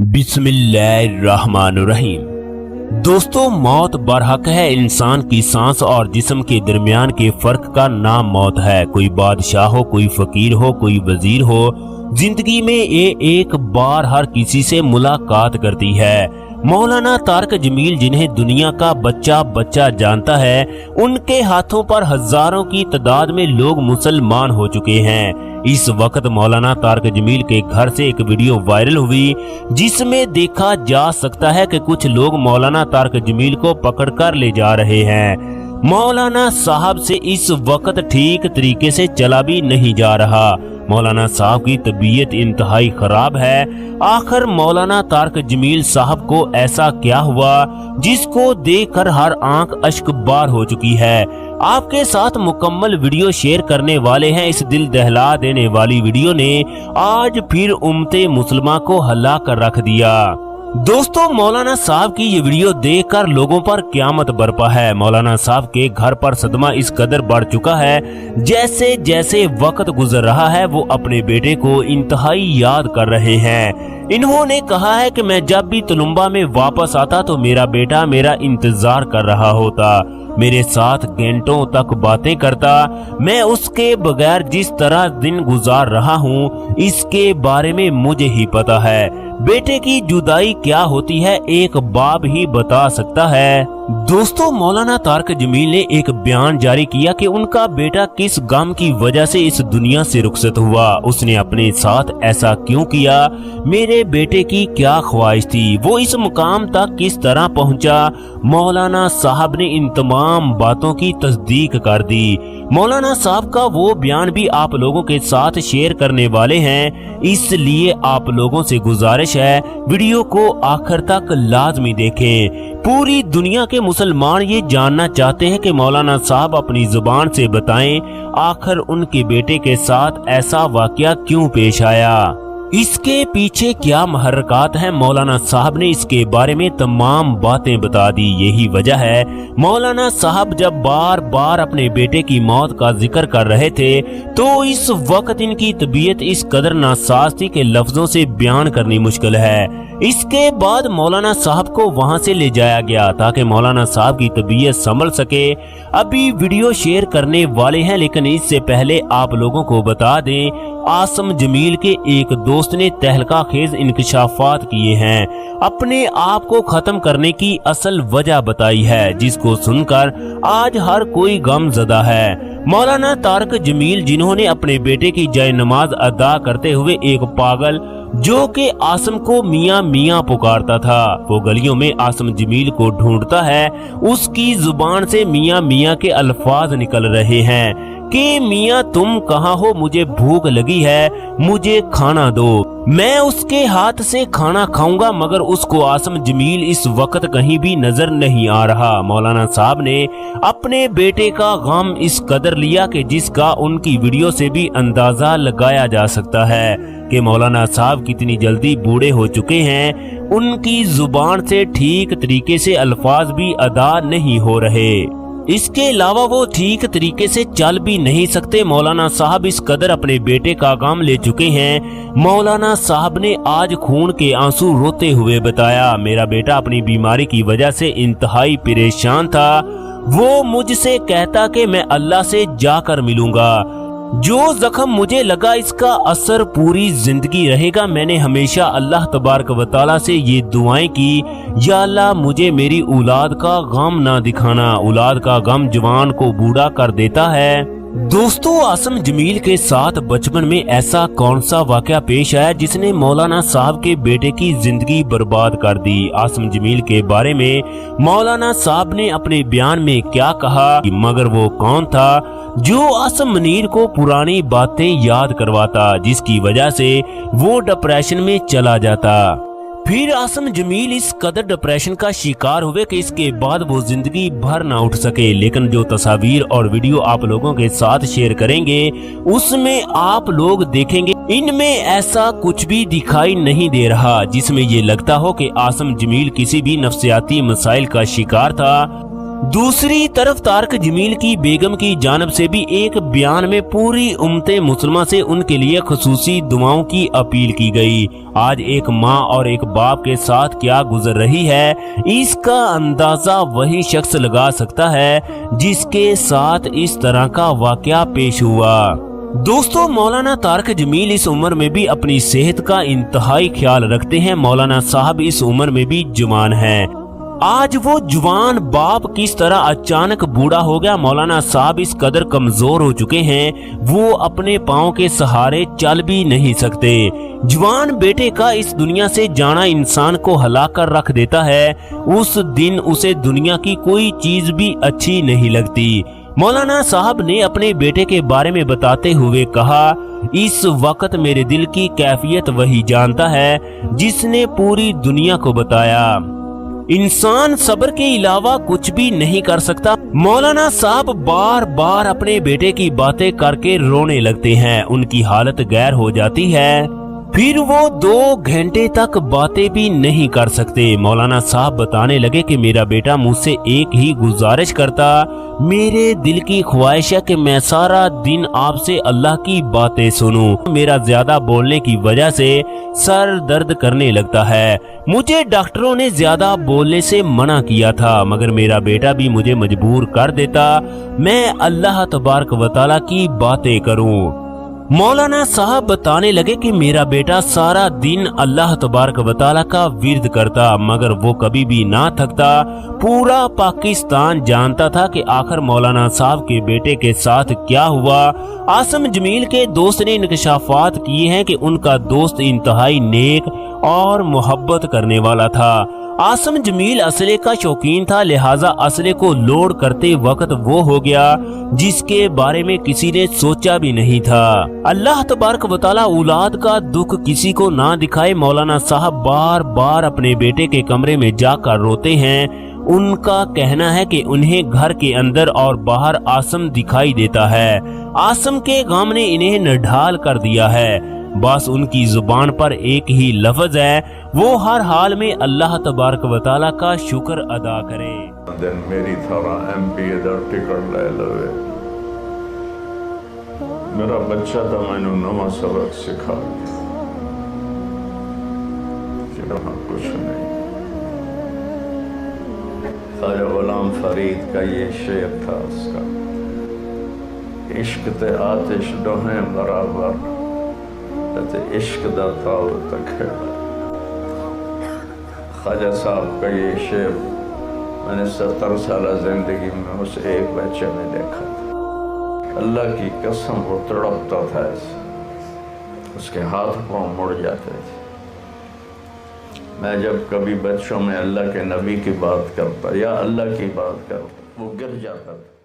बिस्मिल्लाहिर्रहमानुर्रहीम। दोस्तों, मौत बरहक है। इंसान की सांस और जिस्म के दरमियान के फर्क का नाम मौत है। कोई बादशाह हो, कोई फकीर हो, कोई वजीर हो, जिंदगी में ये एक बार हर किसी से मुलाकात करती है। मौलाना तारक जमील, जिन्हें दुनिया का बच्चा बच्चा जानता है, उनके हाथों पर हजारों की तादाद में लोग मुसलमान हो चुके हैं। इस वक्त मौलाना तारक जमील के घर से एक वीडियो वायरल हुई, जिसमें देखा जा सकता है कि कुछ लोग मौलाना तारक जमील को पकड़कर ले जा रहे हैं। मौलाना साहब से इस वक्त ठीक तरीके से चला भी नहीं जा रहा। मौलाना साहब की तबीयत इंतहाई खराब है। आखिर मौलाना तारक जमील साहब को ऐसा क्या हुआ जिसको देखकर हर आंख अश्कबार हो चुकी है। आपके साथ मुकम्मल वीडियो शेयर करने वाले हैं। इस दिल दहला देने वाली वीडियो ने आज फिर उम्मते मुसलमान को हिला कर रख दिया। दोस्तों, मौलाना साहब की ये वीडियो देखकर लोगों पर क़यामत बरपा है। मौलाना साहब के घर पर सदमा इस कदर बढ़ चुका है, जैसे जैसे वक्त गुजर रहा है वो अपने बेटे को इंतहाई याद कर रहे हैं। इन्होंने कहा है कि मैं जब भी तुलुम्बा में वापस आता तो मेरा बेटा मेरा इंतजार कर रहा होता, मेरे साथ घंटों तक बातें करता। मैं उसके बगैर जिस तरह दिन गुजार रहा हूँ, इसके बारे में मुझे ही पता है। बेटे की जुदाई क्या होती है एक बाप ही बता सकता है। दोस्तों, मौलाना तारक जमील ने एक बयान जारी किया कि उनका बेटा किस गम की वजह से इस दुनिया से रुखसत हुआ, उसने अपने साथ ऐसा क्यों किया, मेरे बेटे की क्या ख्वाहिश थी, वो इस मुकाम तक किस तरह पहुंचा। मौलाना साहब ने इन तमाम बातों की तस्दीक कर दी। मौलाना साहब का वो बयान भी आप लोगों के साथ शेयर करने वाले हैं, इसलिए आप लोगों से गुजारिश है वीडियो को आखिर तक लाजमी देखें। पूरी दुनिया के मुसलमान ये जानना चाहते हैं कि मौलाना साहब अपनी जुबान से बताएं आखिर उनके बेटे के साथ ऐसा वाकया क्यों पेश आया, इसके पीछे क्या महरकात हैं। मौलाना साहब ने इसके बारे में तमाम बातें बता दी। यही वजह है मौलाना साहब जब बार बार अपने बेटे की मौत का जिक्र कर रहे थे तो इस वक्त इनकी तबीयत इस कदर नासाज थी कि लफ्जों से बयान करनी मुश्किल है। इसके बाद मौलाना साहब को वहां से ले जाया गया ताकि मौलाना साहब की तबीयत संभल सके। अभी वीडियो शेयर करने वाले हैं, लेकिन इससे पहले आप लोगों को बता दें, आसम जमील के एक दोस्त ने तहलका खेज इंकशाफात किए हैं, अपने आप को खत्म करने की असल वजह बताई है, जिसको सुनकर आज हर कोई गमज़दा है। मौलाना तारक जमील, जिन्होंने अपने बेटे की जय नमाज अदा करते हुए एक पागल जो कि आसम को मियाँ मियाँ पुकारता था, वो गलियों में आसम जमील को ढूंढता है। उसकी जुबान से मियाँ मियाँ के अल्फाज निकल रहे हैं कि मियाँ तुम कहाँ हो, मुझे भूख लगी है, मुझे खाना दो। मैं उसके हाथ से खाना खाऊंगा, मगर उसको आसम जमील इस वक्त कहीं भी नजर नहीं आ रहा। मौलाना साहब ने अपने बेटे का गम इस कदर लिया कि जिसका उनकी वीडियो से भी अंदाजा लगाया जा सकता है कि मौलाना साहब कितनी जल्दी बूढ़े हो चुके हैं। उनकी जुबान से ठीक तरीके से अल्फाज भी अदा नहीं हो रहे, इसके अलावा वो ठीक तरीके से चल भी नहीं सकते। मौलाना साहब इस कदर अपने बेटे का गम ले चुके हैं। मौलाना साहब ने आज खून के आंसू रोते हुए बताया, मेरा बेटा अपनी बीमारी की वजह से इंतहाई परेशान था। वो मुझसे कहता कि मैं अल्लाह से जाकर मिलूंगा, जो जख्म मुझे लगा इसका असर पूरी जिंदगी रहेगा। मैंने हमेशा अल्लाह तबारक व तआला से ये दुआएं की, या अल्लाह मुझे मेरी औलाद का गम ना दिखाना, औलाद का गम जवान को बूढ़ा कर देता है। दोस्तों, आसम जमील के साथ बचपन में ऐसा कौन सा वाकया पेश आया जिसने मौलाना साहब के बेटे की जिंदगी बर्बाद कर दी। आसम जमील के बारे में मौलाना साहब ने अपने बयान में क्या कहा, मगर वो कौन था जो आसम मुनीर को पुरानी बातें याद करवाता, जिसकी वजह से वो डिप्रेशन में चला जाता। फिर आसम जमील इस कदर डिप्रेशन का शिकार हुए कि इसके बाद वो जिंदगी भर ना उठ सके। लेकिन जो तस्वीर और वीडियो आप लोगों के साथ शेयर करेंगे उसमें आप लोग देखेंगे इनमें ऐसा कुछ भी दिखाई नहीं दे रहा जिसमें ये लगता हो कि आसम जमील किसी भी नफ्सियाती मसाइल का शिकार था। दूसरी तरफ तारिक जमील की बेगम की जानब से भी एक बयान में पूरी उम्मते मुसलमान से उनके लिए खुसूसी दुआओं की अपील की गई। आज एक माँ और एक बाप के साथ क्या गुजर रही है, इसका अंदाजा वही शख्स लगा सकता है जिसके साथ इस तरह का वाकया पेश हुआ। दोस्तों, मौलाना तारिक जमील इस उम्र में भी अपनी सेहत का इंतहाई ख्याल रखते हैं। मौलाना साहब इस उम्र में भी जवान हैं। आज वो जवान बाप किस तरह अचानक बूढ़ा हो गया। मौलाना साहब इस कदर कमजोर हो चुके हैं, वो अपने पाँव के सहारे चल भी नहीं सकते। जवान बेटे का इस दुनिया से जाना इंसान को हिला कर रख देता है। उस दिन उसे दुनिया की कोई चीज भी अच्छी नहीं लगती। मौलाना साहब ने अपने बेटे के बारे में बताते हुए कहा, इस वक्त मेरे दिल की कैफियत वही जानता है जिसने पूरी दुनिया को बताया। इंसान सब्र के अलावा कुछ भी नहीं कर सकता। मौलाना साहब बार बार अपने बेटे की बातें करके रोने लगते हैं। उनकी हालत गैर हो जाती है, फिर वो 2 घंटे तक बातें भी नहीं कर सकते। मौलाना साहब बताने लगे कि मेरा बेटा मुझसे एक ही गुजारिश करता, मेरे दिल की ख्वाहिश है कि मैं सारा दिन आपसे अल्लाह की बातें सुनूं। मेरा ज्यादा बोलने की वजह से सर दर्द करने लगता है। मुझे डॉक्टरों ने ज्यादा बोलने से मना किया था, मगर मेरा बेटा भी मुझे मजबूर कर देता मैं अल्लाह तबारक व तआला की बातें करूं। मौलाना साहब बताने लगे कि मेरा बेटा सारा दिन अल्लाह तबारक व तआला का विर्द करता, मगर वो कभी भी ना थकता। पूरा पाकिस्तान जानता था कि आखिर मौलाना साहब के बेटे के साथ क्या हुआ। आसिम जमील के दोस्त ने इंकशाफात किए हैं कि उनका दोस्त इंतहाई नेक और मोहब्बत करने वाला था। आसिम जमील असले का शौकीन था, लिहाजा असले को लोड करते वक्त वो हो गया जिसके बारे में किसी ने सोचा भी नहीं था। अल्लाह तबारक व तआला औलाद का दुख किसी को ना दिखाए। मौलाना साहब बार बार अपने बेटे के कमरे में जाकर रोते हैं। उनका कहना है कि उन्हें घर के अंदर और बाहर आसिम दिखाई देता है। आसिम के गम ने इन्हें निढाल कर दिया है। बस उनकी जुबान पर एक ही लफ्ज है, वो हर हाल में अल्लाह तबारक व तआला का शुक्र अदा करे। दिन मेरी तरह MP दा टिकट ले लवे। मेरा बच्चा तो मैंने नवा सबक सिखा दिया, कुछ नहीं। ख्वाजा गुलाम फरीद का ये शेर था उसका, इश्क ते आतिश दोहें बराबर, इश्क दा ताल तक है। ख्वाजा साहब का ये शेर मैंने 70 साल जिंदगी में उस एक बच्चे में देखा था। अल्लाह की कसम वो तड़पता था ऐसे, उसके हाथ पांव मुड़ जाते थे। मैं जब कभी बच्चों में अल्लाह के नबी की बात करता या अल्लाह की बात करता, वो गिर जाता था।